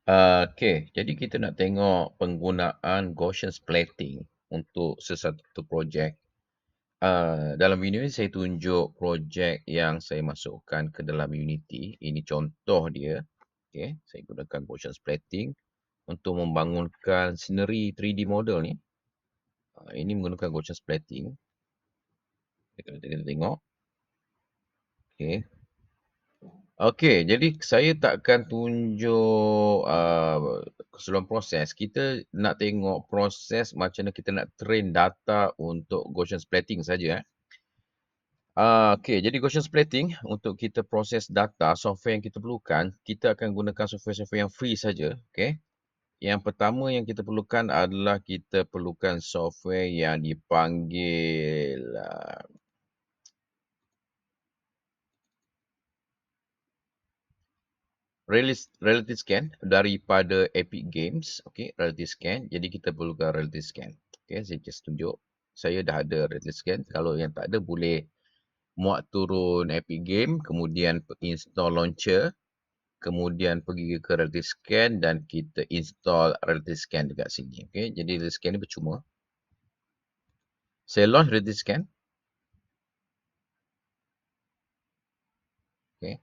Okey, jadi kita nak tengok penggunaan Gaussian splatting untuk sesuatu projek. Dalam video ni saya tunjuk projek yang saya masukkan ke dalam Unity. Ini contoh dia. Okey, saya gunakan Gaussian splatting untuk membangunkan scenery 3D model ni. Ini menggunakan Gaussian splatting. Kita tengok. Okey. Okey, jadi saya takkan tunjuk keseluruhan proses. Kita nak tengok proses macam mana kita nak train data untuk Gaussian splatting saja. Okey, jadi Gaussian splatting untuk kita proses data, software yang kita perlukan, kita akan gunakan software-software yang free saja. Okey. Yang pertama yang kita perlukan adalah kita perlukan software yang dipanggil Reality Scan daripada Epic Games. Okey, Reality Scan. Jadi kita perlukan Reality Scan. Okey, saya just tunjuk. Saya dah ada Reality Scan. Kalau yang tak ada boleh muat turun Epic Game, kemudian install launcher, kemudian pergi ke Reality Scan dan kita install Reality Scan dekat sini. Okey, jadi Reality Scan ni percuma. Saya launch Reality Scan. Okey.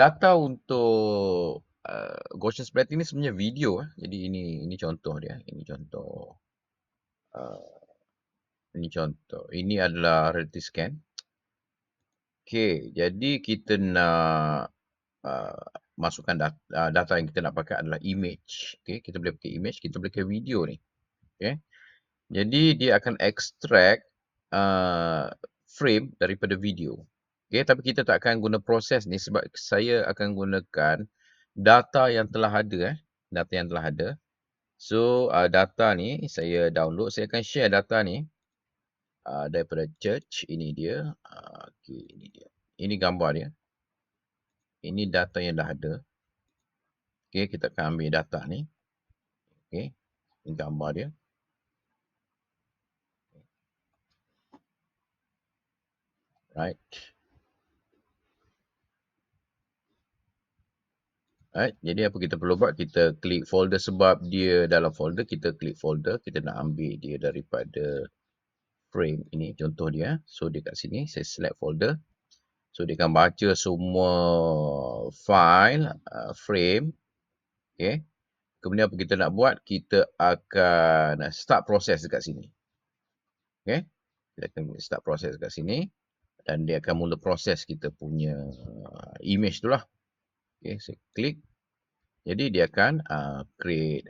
Data untuk Gaussian splatting ni sebenarnya video. Jadi ini contoh dia. Ini contoh. Ini contoh. Ini adalah reality scan. Okey, jadi kita nak masukkan data yang kita nak pakai adalah image. Okey, kita boleh pakai image, kita boleh pakai video ni. Okey. Jadi dia akan extract frame daripada video. Okey, tapi kita tak akan guna proses ni sebab saya akan gunakan data yang telah ada. Data yang telah ada. So, data ni saya download. Saya akan share data ni daripada church. Ini dia. Okey, ini dia. Ini gambar dia. Ini data yang dah ada. Okey, kita akan ambil data ni. Okey, ini gambar dia. Right. Right. Jadi apa kita perlu buat? Kita klik folder sebab dia dalam folder. Kita klik folder. Kita nak ambil dia daripada frame ini. Contoh dia. So, dia kat sini. Saya select folder. So, dia akan baca semua file, frame. Okay. Kemudian apa kita nak buat? Kita akan start proses dekat sini. Okay. Kita akan start proses dekat sini. Dan dia akan mula proses kita punya image tu lah. Okay. Saya klik. Jadi dia akan create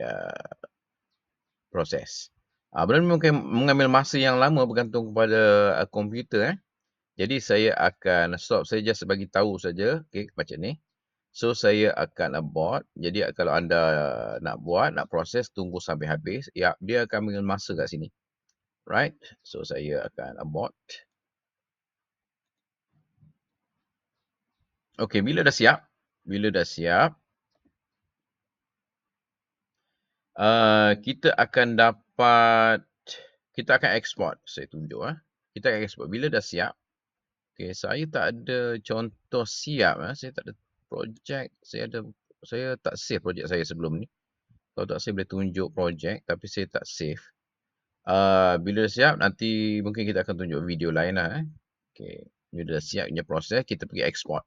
proses. Benda ni mungkin mengambil masa yang lama bergantung kepada komputer. Jadi saya akan stop. Saya just bagi tahu saja. Okay, macam ni. So saya akan abort. Jadi kalau anda nak buat, nak proses, tunggu sampai habis. Ya, dia akan mengambil masa kat sini. Right. So saya akan abort. Okay, bila dah siap. Kita akan dapat, kita akan export. Saya tunjuk. Kita akan export. Bila dah siap. Okay, saya tak ada contoh siap. Saya tak ada projek. Saya tak save projek saya sebelum ni. Kalau tak saya boleh tunjuk projek. Tapi saya tak save. Bila dah siap, nanti mungkin kita akan tunjuk video lain lah. Okay, bila dah siap punya proses, kita pergi export.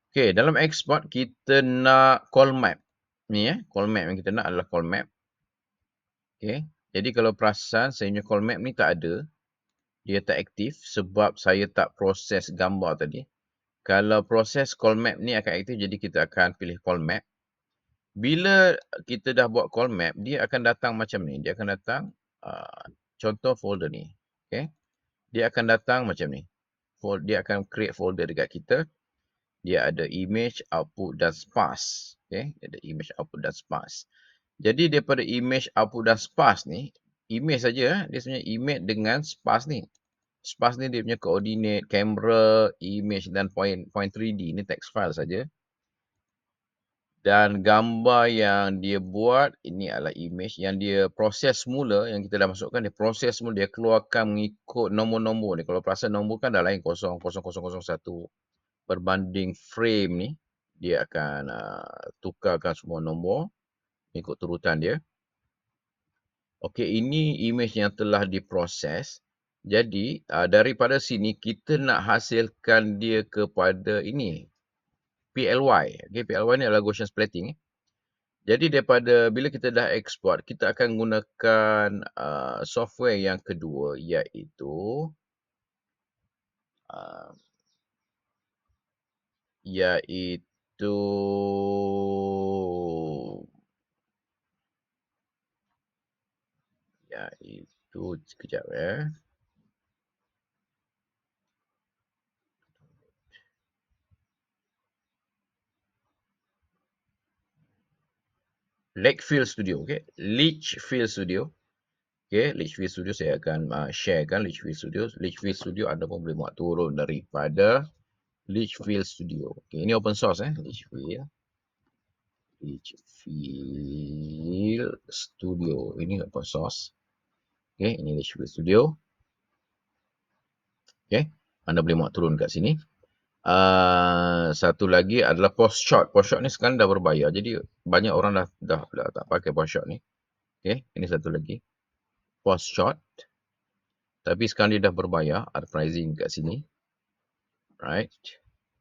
Okay, dalam export, kita nak call map. Ni call map yang kita nak adalah call map. Okay, jadi kalau perasan, saya punya call map ni tak ada. Dia tak aktif sebab saya tak proses gambar tadi. Kalau proses call map ni akan aktif, jadi kita akan pilih call map. Bila kita dah buat call map, dia akan datang macam ni. Dia akan datang, contoh folder ni. Okay. Dia akan datang macam ni. Dia akan create folder dekat kita. Dia ada image, output dan sparse. Okay. Dia ada image, output dan sparse. Jadi daripada image, output dan sparse ni, image saja. Dia sebenarnya image dengan sparse ni. Sparse ni dia punya coordinate, kamera, image dan point 3D. Ni text file saja. Dan gambar yang dia buat, ini adalah image yang dia proses semula, yang kita dah masukkan, dia proses semula, dia keluarkan mengikut nombor-nombor ni. Kalau perasan nombor kan dah lain 00001 berbanding frame ni. Dia akan tukarkan semua nombor ikut turutan dia. Okey, ini imej yang telah diproses. Jadi, daripada sini kita nak hasilkan dia kepada ini, PLY. Okey, PLY ni adalah Gaussian splatting. Jadi daripada bila kita dah export, kita akan gunakan software yang kedua, iaitu uh, iaitu sekejap ya. Litchfield Studio, okey. Litchfield Studio. Okey, Litchfield Studio saya akan sharekan Litchfield Studio. Litchfield Studio anda pun boleh muat turun daripada Litchfield Studio. Okey, ini open source Litchfield Studio. Ini open source. Okey, ini Litchfield Studio. Okey, anda boleh muat turun kat sini. Satu lagi adalah Postshot. Postshot ni sekarang dah berbayar. Jadi banyak orang dah tak pakai Postshot ni. Okey, ini satu lagi. Postshot. Tapi sekarang dia dah berbayar. Ada pricing kat sini. Right.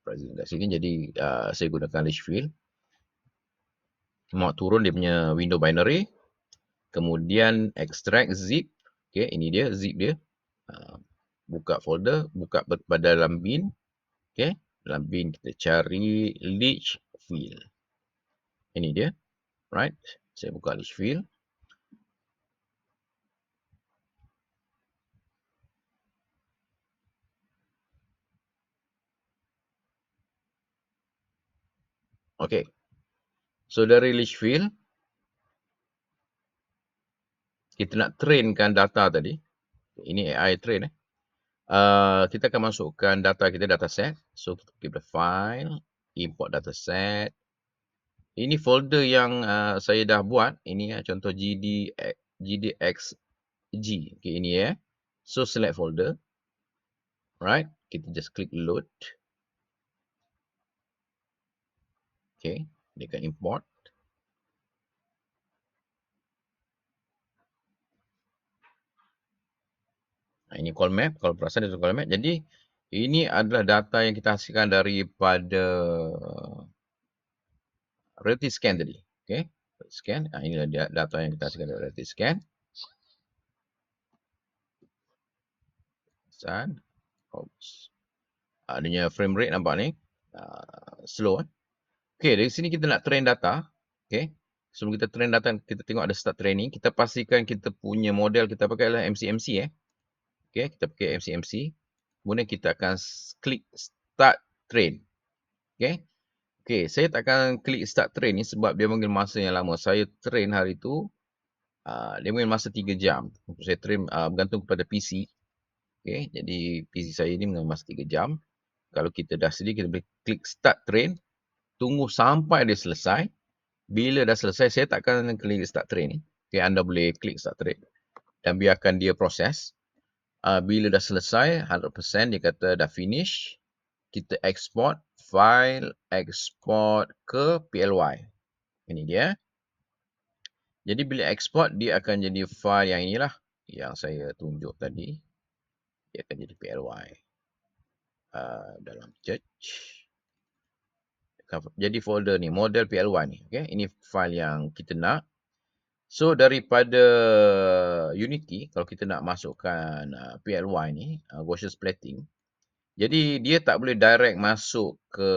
Pricing kat sini. Jadi saya gunakan Litchfield. Muat turun dia punya window binary. Kemudian extract zip. Okey, ini dia zip dia. Buka folder. Buka pada dalam bin. Okey. Dalam bin kita cari Litchfield. Ini dia. Right. Saya buka Litchfield. Okey. So dari Litchfield, kita nak trainkan data tadi. Ini AI train kita akan masukkan data kita, dataset. So kita pergi pada file, import dataset. Ini folder yang saya dah buat. Ini contoh GDXG. Okay, ini So select folder. Right. Kita just klik load. Okay. Dia akan import. Ini call map. Kalau perasan dia call map. Jadi ini adalah data yang kita hasilkan daripada reality scan tadi. Okay. Scan. Inilah data yang kita hasilkan dari reality scan. Oops. Adanya frame rate nampak ni. Slow. Okay, dari sini kita nak train data. Okay. Sebelum kita train data, kita tengok ada start training. Kita pastikan kita punya model kita pakai adalah MCMC. Okay, kita pakai MCMC. Kemudian kita akan klik start train. Okay. Okay, saya tak akan klik start train ni sebab dia mengambil masa yang lama. Saya train hari tu, dia mengambil masa 3 jam. Saya train bergantung kepada PC. Okay, jadi PC saya ni mengambil masa 3 jam. Kalau kita dah sedia, kita boleh klik start train. Tunggu sampai dia selesai. Bila dah selesai, saya tak akan klik start train ni. Okay, anda boleh klik start train. Dan biarkan dia proses. Bila dah selesai, 100% dia kata dah finish. Kita export file, export ke PLY. Ini dia. Jadi bila export, dia akan jadi file yang inilah. Yang saya tunjuk tadi. Dia akan jadi PLY. Dalam search. Jadi folder ni, model PLY ni. Okay? Ini file yang kita nak. So daripada Unity, kalau kita nak masukkan PLY ni, Gaussian splatting. Jadi dia tak boleh direct masuk ke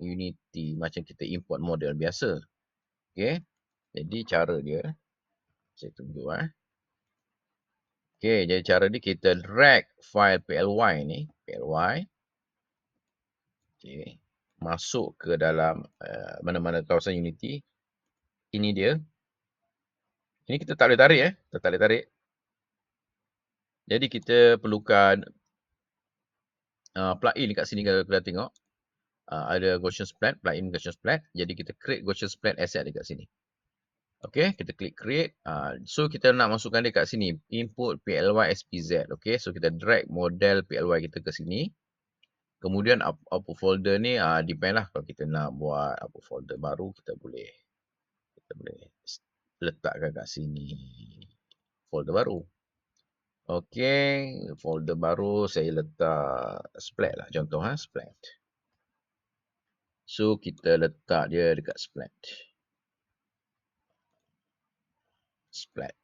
Unity macam kita import model biasa. Okay. Jadi cara dia, saya tunjuk Okay, jadi cara dia kita drag file PLY ni, PLY. Okay. Masuk ke dalam mana-mana kawasan Unity. Ini dia. Ini kita tak boleh tarik kita tak boleh tarik. Jadi kita perlukan plugin dekat sini kalau kita tengok. Ada Gaussian Splat, plugin Gaussian Splat. Jadi kita create Gaussian Splat asset dekat sini. Okay, kita klik create. So kita nak masukkan dia kat sini. Input PLY SPZ. Okay, so kita drag model PLY kita ke sini. Kemudian output folder ni depend lah, kalau kita nak buat output folder baru, kita boleh letakkan kat sini folder baru. Okey, folder baru saya letak splat lah, contoh splat. So kita letak dia dekat splat. Splat.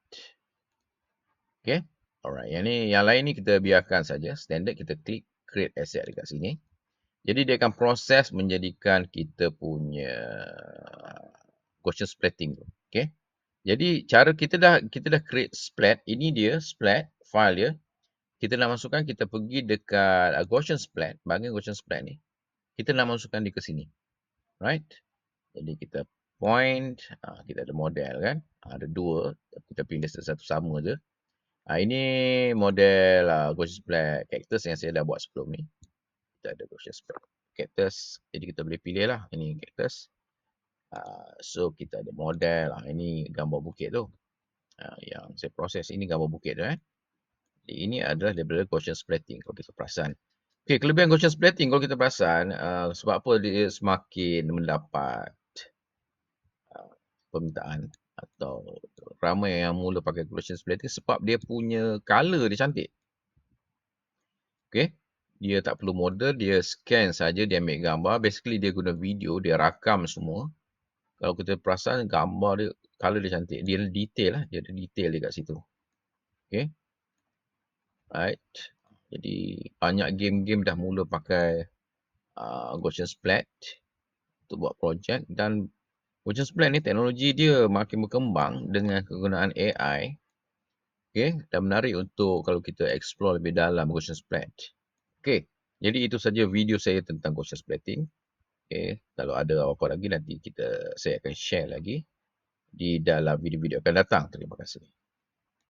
Okay. Alright. Yang lain ni kita biarkan saja. Standard kita klik create asset dekat sini. Jadi dia akan proses menjadikan kita punya Gaussian splatting tu. Okay. Jadi cara kita dah create splat. Ini dia splat file dia. Kita nak masukkan, kita pergi dekat Gaussian splat. Bahagian Gaussian splat ni. Kita nak masukkan dia ke sini. Right. Jadi kita point. Kita ada model kan. Ada dua. Kita pilih satu sama je. Ini model Gaussian splat cactus yang saya dah buat sebelum ni. Kita ada Gaussian splat cactus. Jadi kita boleh pilih lah. Ini cactus. So kita ada model. Ini gambar bukit tu. Yang saya proses ini gambar bukit tu. Ini adalah daripada Gaussian splatting kalau kita perasan. Okay, kelebihan Gaussian splatting kalau kita perasan. Sebab apa dia semakin mendapat permintaan. Atau ramai yang mula pakai Gaussian splatting sebab dia punya color dia cantik. Okay. Dia tak perlu model, dia scan saja, dia ambil gambar. Basically dia guna video, dia rakam semua. Kalau kita perasan gambar dia, color dia cantik. Dia detail lah, dia ada detail dia kat situ. Okay. Right. Jadi banyak game-game dah mula pakai Gaussian splat untuk buat projek. Dan Gaussian splat ni teknologi dia makin berkembang dengan kegunaan AI. Okay. Dan menarik untuk kalau kita explore lebih dalam Gaussian splat. Okay. Jadi itu saja video saya tentang Gaussian splatting. Okay. Kalau ada apa-apa lagi nanti saya akan share lagi di dalam video-video akan datang. Terima kasih.